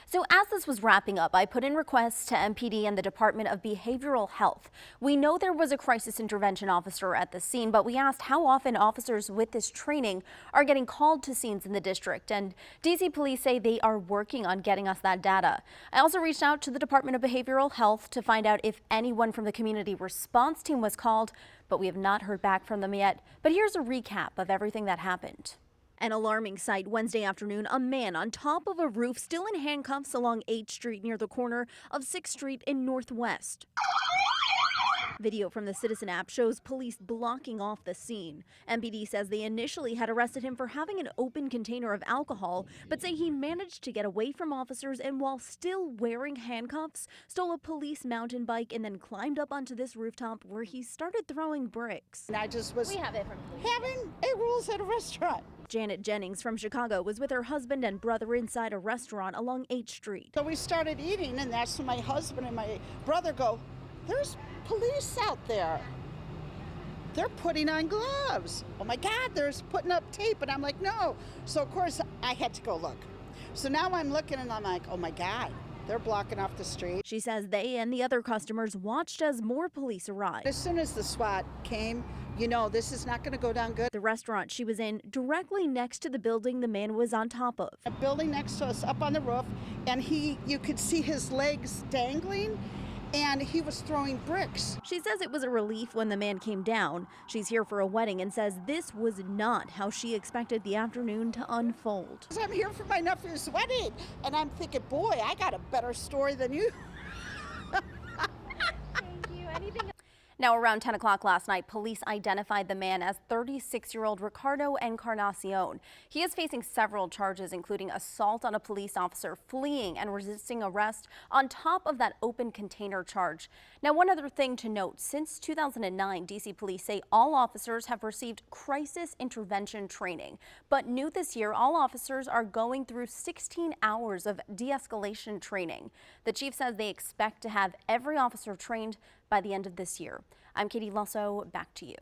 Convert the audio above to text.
So as this was wrapping up, I put in requests to MPD and the Department of Behavioral Health. We know there was a crisis intervention officer at the scene, but we asked how often officers with this training are getting called to scenes in the district. And DC police say they are working on getting us that data. I also reached out to the Department of Behavioral Health to find out if anyone from the community response team was called, but we have not heard back from them yet. But here's a recap of everything that happened. An alarming sight Wednesday afternoon, a man on top of a roof still in handcuffs along 8th Street near the corner of 6th Street in Northwest. Video from the Citizen app shows police blocking off the scene. MPD says they initially had arrested him for having an open container of alcohol, but say he managed to get away from officers and while still wearing handcuffs, stole a police mountain bike and then climbed up onto this rooftop where he started throwing bricks. And I just was We have it from having a rules at a restaurant. Janet Jennings from Chicago was with her husband and brother inside a restaurant along 8th Street. So we started eating, and that's when my husband and my brother go, "There's police out there. They're putting on gloves. Oh my God, they're putting up tape." And I'm like, no. So of course I had to go look. So now I'm looking and I'm like, oh my God, they're blocking off the street. She says they and the other customers watched as more police arrived. As soon as the SWAT came, you know, this is not going to go down good. The restaurant she was in, directly next to the building the man was on top of. A building next to us up on the roof, and you could see his legs dangling, and he was throwing bricks. She says it was a relief when the man came down. She's here for a wedding and says this was not how she expected the afternoon to unfold. I'm here for my nephew's wedding, and I'm thinking, boy, I got a better story than you. Thank you. Anything? Now, around 10 o'clock last night, police identified the man as 36-year-old Ricardo Encarnacion. He is facing several charges, including assault on a police officer, fleeing and resisting arrest, on top of that open container charge. Now, one other thing to note, since 2009, D.C. police say all officers have received crisis intervention training. But new this year, all officers are going through 16 hours of de-escalation training. The chief says they expect to have every officer trained by the end of this year. I'm Katie Lusso, back to you.